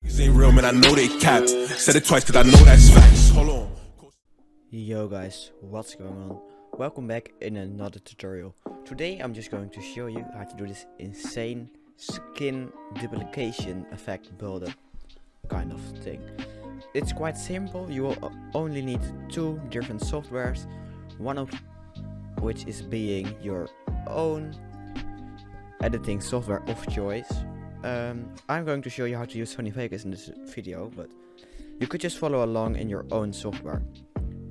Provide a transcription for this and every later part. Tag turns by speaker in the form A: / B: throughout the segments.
A: Ain't real, man, I know they cap. Said it twice cause I know that's facts. Hold on.
B: Yo guys, what's going on? Welcome back in another tutorial. Today I'm just going to show you how to do this insane skin duplication effect buildup kind of thing. It's quite simple. You will only need two different softwares, one of which is being your own editing software of choice. I'm going to show you how to use Sony Vegas in this video, but you could just follow along in your own software.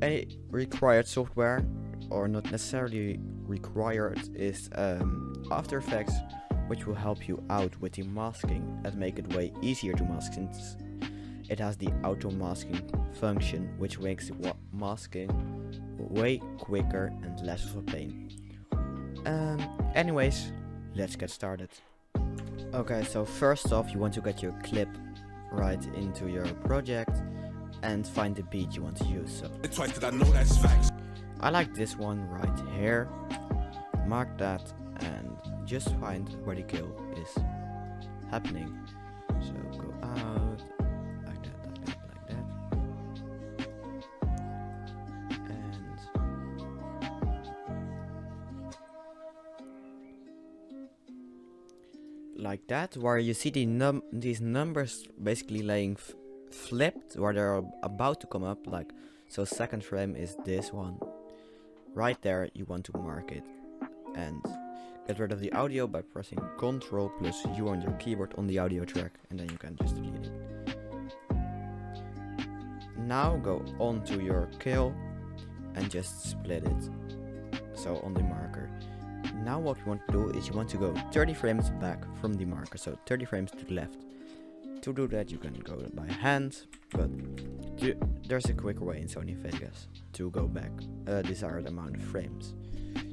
B: Any required software, or not necessarily required, is After Effects, which will help you out with the masking and make it way easier to mask, since it has the auto masking function, which makes the masking way quicker and less of a pain. Anyways, let's get started. Okay, so first off, you want to get your clip right into your project and find the beat you want to use. So
A: Twice cause I know that's facts.
B: I like this one right here. Mark that and just find where the kill is happening. So go out like that, like that, like that. And like that, where you see these numbers basically laying flipped, where they're about to come up, like so. Second frame is this one right there. You want to mark it and get rid of the audio by pressing Ctrl plus U on your keyboard on the audio track, and then you can just delete it. Now go on to your kill and just split it, so on the marker. Now what you want to do is you want to go 30 frames back from the marker, so 30 frames to the left. To do that you can go by hand, but there's a quicker way in Sony Vegas to go back a desired amount of frames.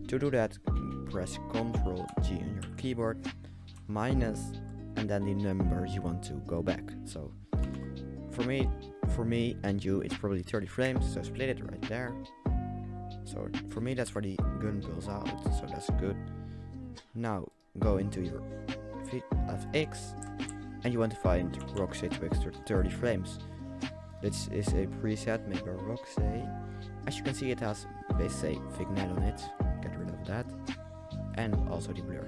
B: To do that, press Ctrl G on your keyboard, minus, and then the numbers you want to go back. So for me and you, it's probably 30 frames, so split it right there. So for me that's where the gun pulls out, so that's good. Now go into your FX and you want to find Roxy Twixtor 30 frames. This is a preset made by Roxy. As you can see, it has basically vignette on it. Get rid of that. And also the blur.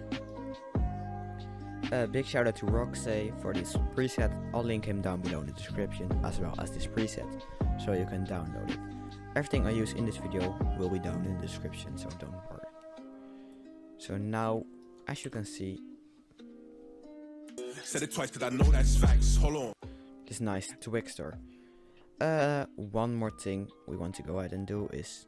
B: Big shout out to Roxy for this preset. I'll link him down below in the description, as well as this preset, so you can download it. Everything I use in this video will be down in the description, so don't worry. So now, as you can see,
A: Said it twice cause I know that's facts. Hold on.
B: this nice Twixtor. One more thing we want to go ahead and do is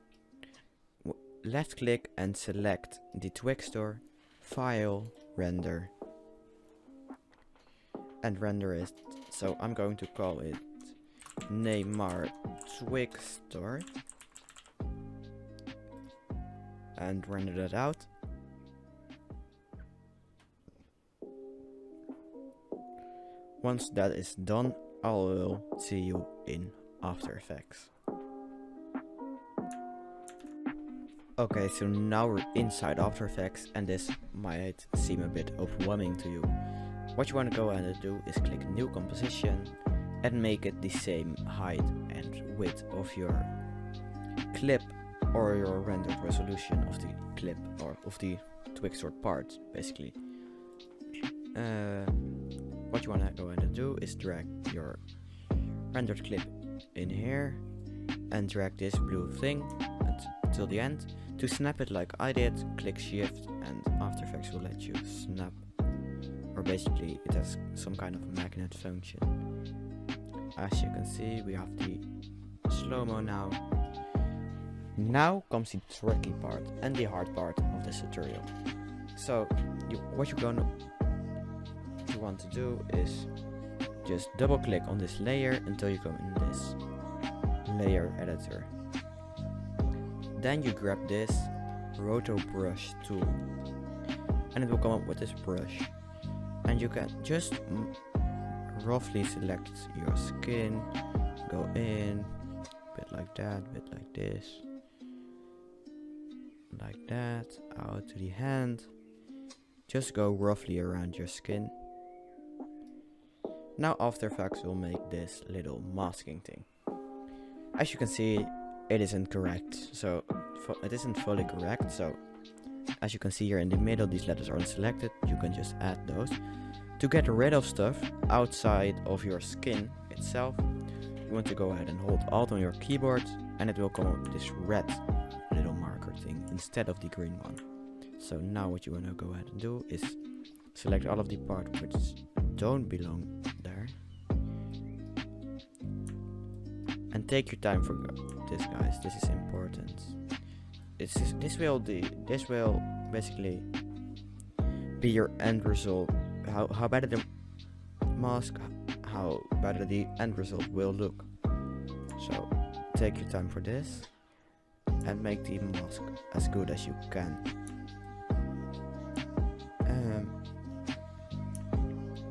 B: left click and select the Twixtor, file, render, and render it. So I'm going to call it Neymar Twixtor and render that out. Once that is done, I will see you in After Effects. Okay, so now we're inside After Effects, and this might seem a bit overwhelming to you. What you want to go ahead and do is click New Composition and make it the same height and width of your clip, or your rendered resolution of the clip, or of the Twixtor part, basically. What you want to go ahead and do is drag your rendered clip in here and drag this blue thing until the end. To snap it like I did, click Shift and After Effects will let you snap, or basically it has some kind of magnet function. As you can see, we have the slow-mo now. Now comes the tricky part and the hard part of this tutorial. So what you're going to want to do is just double click on this layer until you come in this layer editor. Then you grab this roto brush tool and it will come up with this brush, and you can just roughly select your skin, go in, bit like that, bit like this, like that, out to the hand. Just go roughly around your skin. Now After Effects will make this little masking thing. As you can see, it isn't correct, so it isn't fully correct, so as you can see here in the middle, these letters aren't selected. You can just add those. To get rid of stuff outside of your skin itself, you want to go ahead and hold Alt on your keyboard, and it will come up with this red little marker thing instead of the green one. So now what you want to go ahead and do is select all of the parts which don't belong there, and take your time for this, guys. This is important. This will basically be your end result. How better the mask, how better the end result will look. So take your time for this and make the mask as good as you can.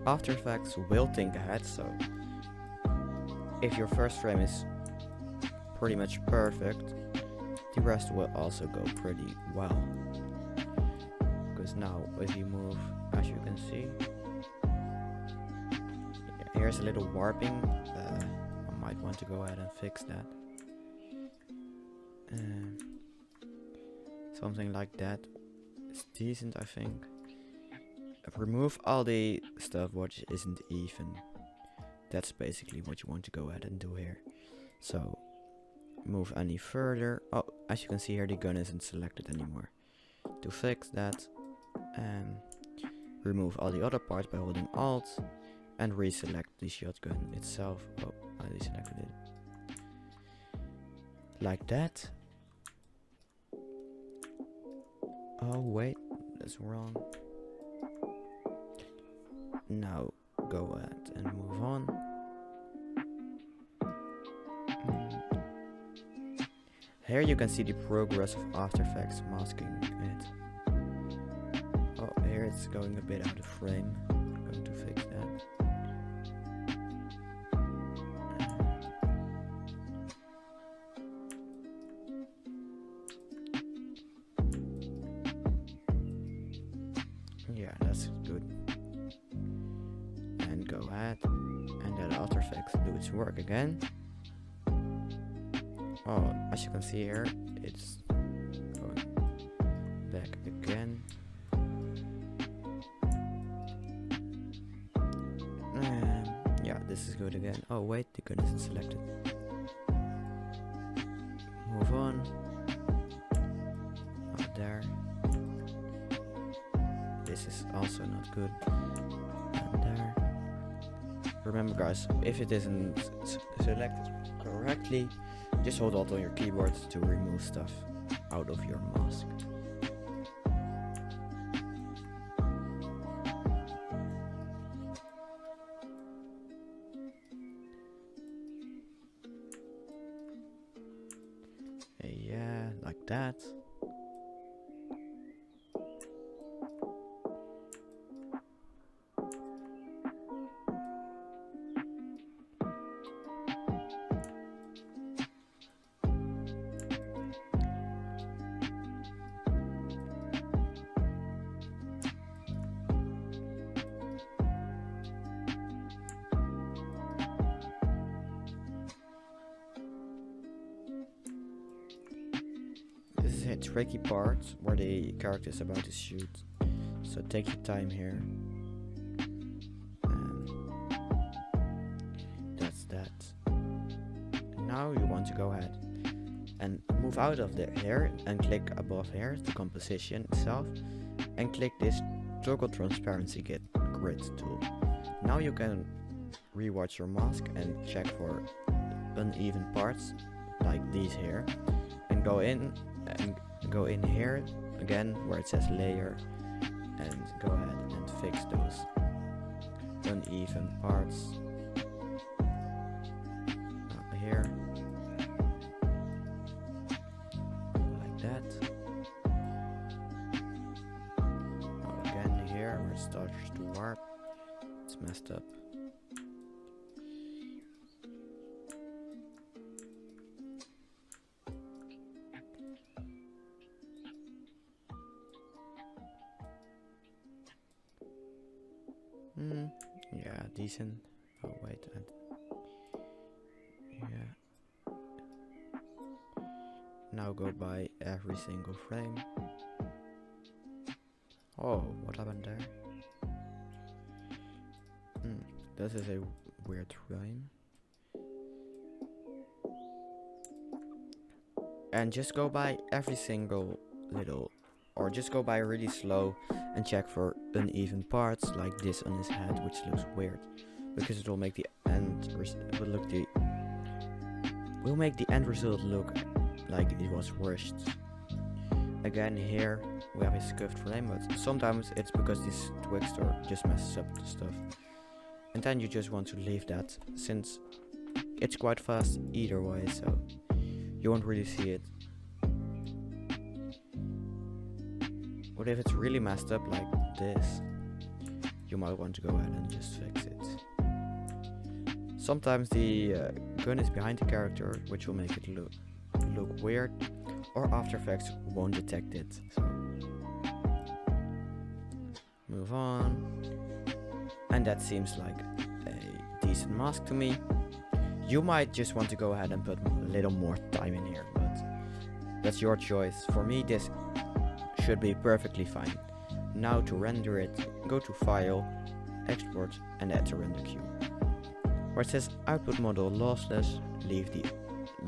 B: After Effects will think ahead, so if your first frame is pretty much perfect, the rest will also go pretty well. Because now if you move, as you can see, here's a little warping. I might want to go ahead and fix that. Something like that is decent, I think. Remove all the stuff which isn't even. That's basically what you want to go ahead and do here. So move any further. Oh, as you can see here, the gun isn't selected anymore. To fix that, remove all the other parts by holding Alt and reselect the shotgun itself. Oh, I deselected it. Like that. Oh wait, that's wrong. Now go ahead and move on. Here you can see the progress of After Effects masking it. Oh, here it's going a bit out of frame. I'm going to fix that. Yeah, that's good. And go ahead and let After Effects do its work again. Oh, as you can see here, it's going back again. Yeah, this is good again. Oh wait, the gun isn't selected. Move on. Oh, there. This is also not good. And there. Remember, guys, if it isn't selected correctly, just hold Alt on your keyboard to remove stuff out of your mask. Yeah, like that. This is a tricky part where the character is about to shoot, so take your time here. That's that. Now you want to go ahead and move out of the hair and click above here, the composition itself, and click this toggle transparency grid tool. Now you can rewatch your mask and check for uneven parts like these here, and go in here again where it says layer, and go ahead and fix those uneven parts here, like that. Again here where it starts to warp, it's messed up. Yeah, decent. Oh wait, yeah. Now go by every single frame. Oh, what happened there? This is a weird frame. And just go by every single little, or just go by really slow and check for uneven parts like this on his head, which looks weird, because it will make the end end result look like it was rushed. Again, here we have a scuffed frame, but sometimes it's because this Twixtor just messes up the stuff. And then you just want to leave that, since it's quite fast either way, so you won't really see it. But if it's really messed up like this, you might want to go ahead and just fix it. Sometimes the gun is behind the character, which will make it look weird, or After Effects won't detect it. So move on. And that seems like a decent mask to me. You might just want to go ahead and put a little more time in here, but that's your choice. For me, this should be perfectly fine. Now to render it, go to File, Export, and add to render queue. Where it says Output Model Lossless, leave the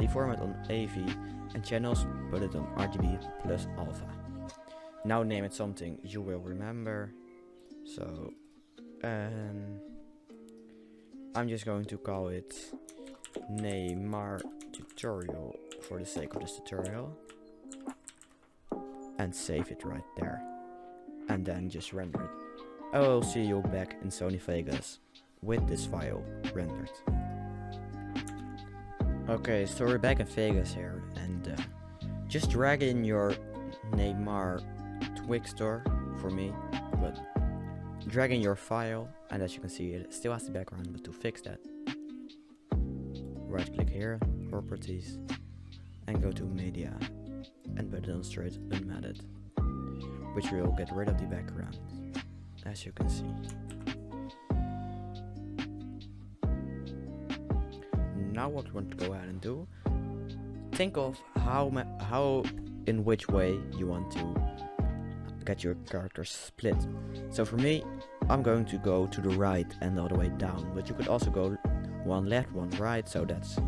B: format on AV, and channels, put it on RGB plus alpha. Now name it something you will remember. So I'm just going to call it Neymar tutorial for the sake of this tutorial, and save it right there, and then just render it. I will see you back in Sony Vegas with this file rendered. Okay, so we're back in Vegas here, and just drag in your Neymar Twixtor for me, but drag in your file, and as you can see, it still has the background. But to fix that, right click here, properties, and go to media, and put it on straight unmatted, which will get rid of the background, as you can see. Now what we want to go ahead and do, think of in which way you want to get your characters split. So for me, I'm going to go to the right and all the way down, but you could also go one left, one right, so that's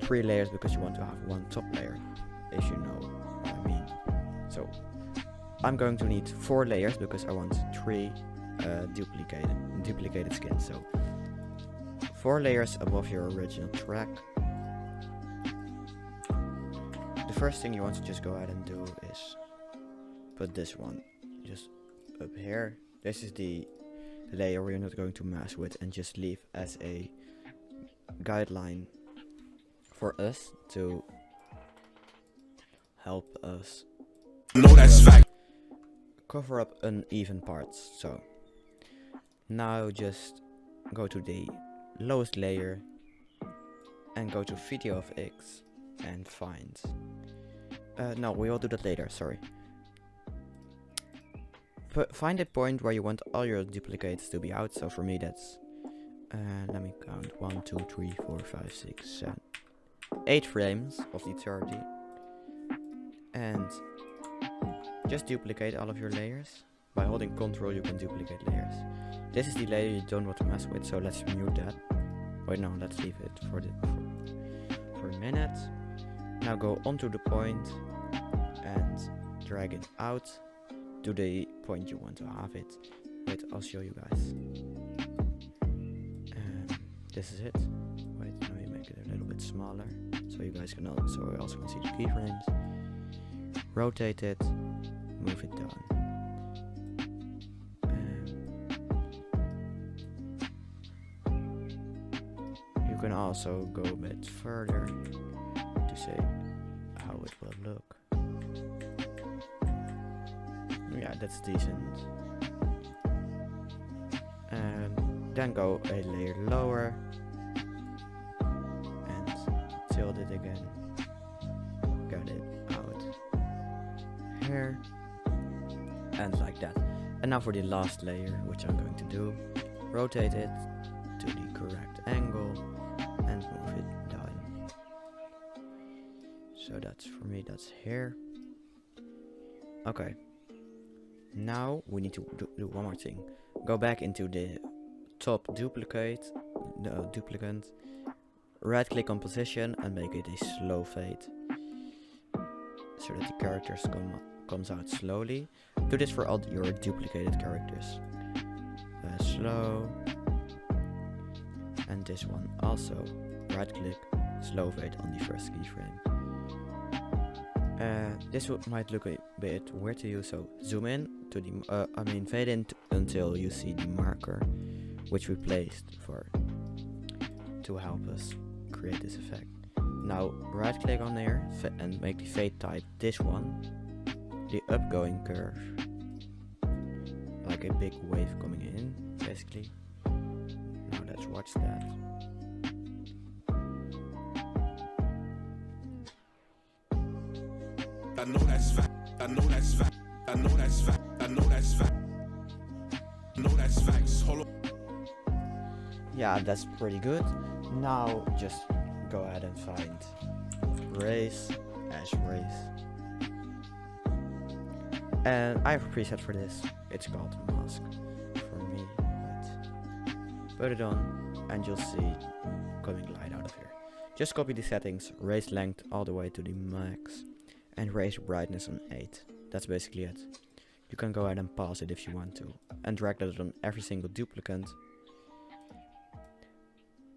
B: 3 layers, because you want to have one top layer, if you know what I mean. So I'm going to need 4 layers, because I want 3 duplicated skins. So 4 layers above your original track. The first thing you want to just go ahead and do is put this one just up here. This is the layer we're not going to mess with, and just leave as a guideline for us to help us cover up uneven parts. So now just go to the lowest layer and go to video of X and find no, we will do that later, sorry. Find a point where you want all your duplicates to be out. So for me that's let me count, 1, 2, 3, 4, 5, 6, 7, 8 frames of the 30, and just duplicate all of your layers. By holding Ctrl you can duplicate layers. This is the layer you don't want to mess with, so let's mute that. Wait, no, let's leave it for a minute. Now go onto the point and drag it out to the point you want to have it. Wait, I'll show you guys. This is it. Wait, now you make it a little bit smaller, so you guys can also can see the keyframes. Rotate it, move it down. You can also go a bit further to say how it will look. Yeah, that's decent. And then go a layer lower and tilt it again. Get it out here and like that. And now for the last layer, which I'm going to do, rotate it to the correct angle and move it down. So that's, for me, that's here. Okay. Now we need to do one more thing. Go back into the top duplicate, right click on position and make it a slow fade. So that the characters comes out slowly. Do this for all your duplicated characters. Slow. And this one also. Right click, slow fade on the first keyframe. This might look a bit weird to you, so zoom in to the, fade in until you see the marker, which we placed to help us create this effect. Now right click on there and make the fade type this one, the upgoing curve, like a big wave coming in, basically. Now let's watch that.
A: I know that's fact. I know that's fact. I know that's fact. I know that's fact. I know that's facts. Hold on.
B: Yeah, that's pretty good. Now just go ahead and find race as race. And I have a preset for this. It's called mask for me. But put it on and you'll see coming light out of here. Just copy the settings, raise length all the way to the max. And raise brightness on 8. That's basically it. You can go ahead and pause it if you want to. And drag that on every single duplicate.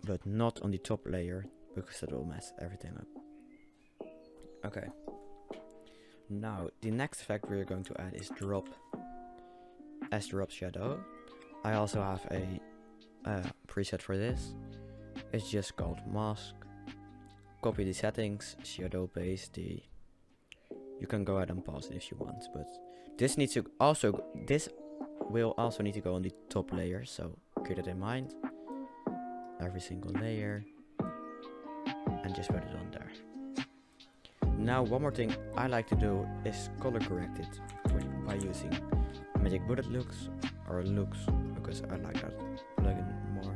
B: But not on the top layer, because that will mess everything up. Okay. Now, the next effect we're going to add is drop. As drop shadow. I also have a preset for this. It's just called mask. Copy the settings, shadow base, you can go ahead and pause it if you want, but this will also need to go on the top layer, so keep that in mind. Every single layer, and just put it on there. Now one more thing I like to do is color correct it by using Magic Bullet looks or looks, because I like that plugin more.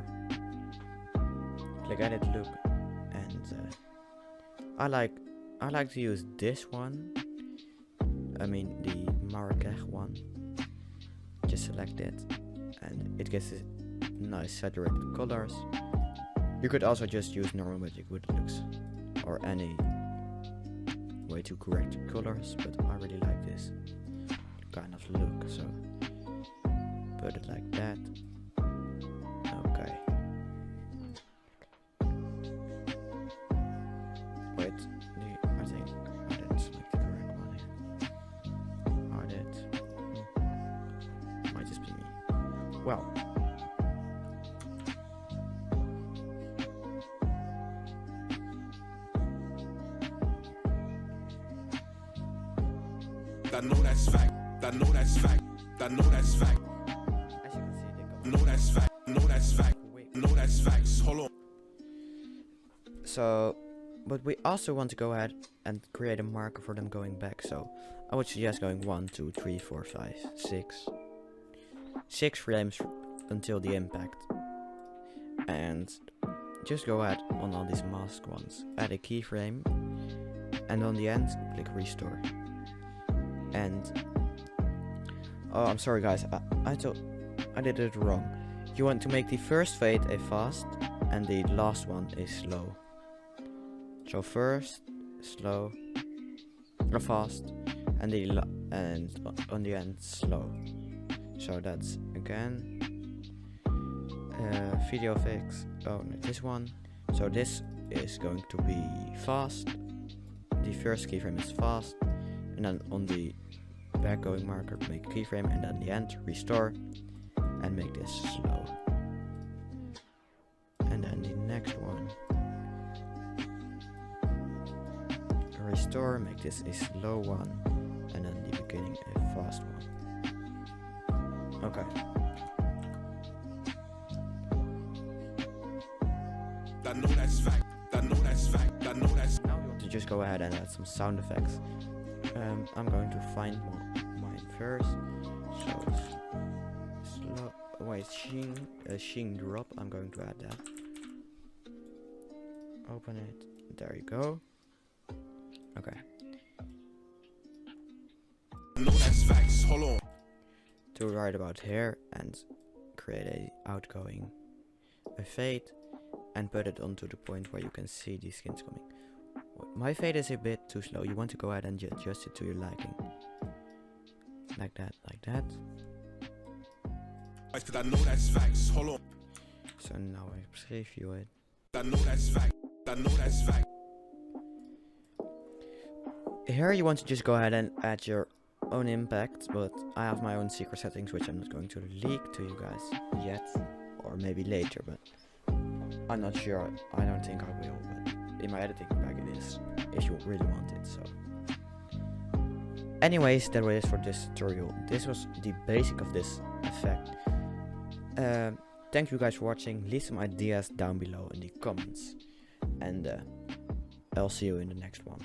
B: Click edit look, and I like to use this one. The Marrakech one. Just select it and it gets nice saturated colors. You could also just use normal Magic Bullet looks or any way to correct colors, but I really like this kind of look, so put it like that. Okay. Wait, I think I didn't select the correct one here. I did. Might just be me. Well.
A: I know that's fact. I know that's fact. I know that's fact.
B: As you can see, they
A: I know that's fact. I know that's fact. I know that's facts. Hold on.
B: So, but we also want to go ahead and create a marker for them going back. So, I would suggest going 1, 2, 3, 4, 5, 6. 6 frames until the impact. And just go ahead on all these mask ones. Add a keyframe. And on the end, click restore. And oh, I'm sorry guys, I did it wrong. You want to make the first fade a fast and the last one a slow. So first slow, or fast, and on the end slow. So that's again video fix. Oh no, this one. So this is going to be fast. The first keyframe is fast. And then on the back going marker make keyframe, and then the end restore and make this slow. And then the next one restore, make this a slow one, and then the beginning a fast one. Okay.
A: I know that's fact. I know that's fact. I know that's.
B: Now we want to just go ahead and add some sound effects. I'm going to find mine first. So slow. Wait, sheen drop. I'm going to add that. Open it. There you go. Okay.
A: No, that's facts. Hold on.
B: To right about here and create a outgoing, a fade, and put it onto the point where you can see these skins coming. My fade is a bit too slow. You want to go ahead and adjust it to your liking. Like that, like that.
A: Cause I know that's facts. Hold on.
B: So now I preview it.
A: I know that's fact. I know that's fact.
B: Here you want to just go ahead and add your own impact, but I have my own secret settings which I'm not going to leak to you guys yet, or maybe later, but I'm not sure. I don't think I will, but in my editing pack it is, if you really want it. So anyways, that was it for this tutorial. This was the basic of this effect. Thank you guys for watching. Leave some ideas down below in the comments, and I'll see you in the next one.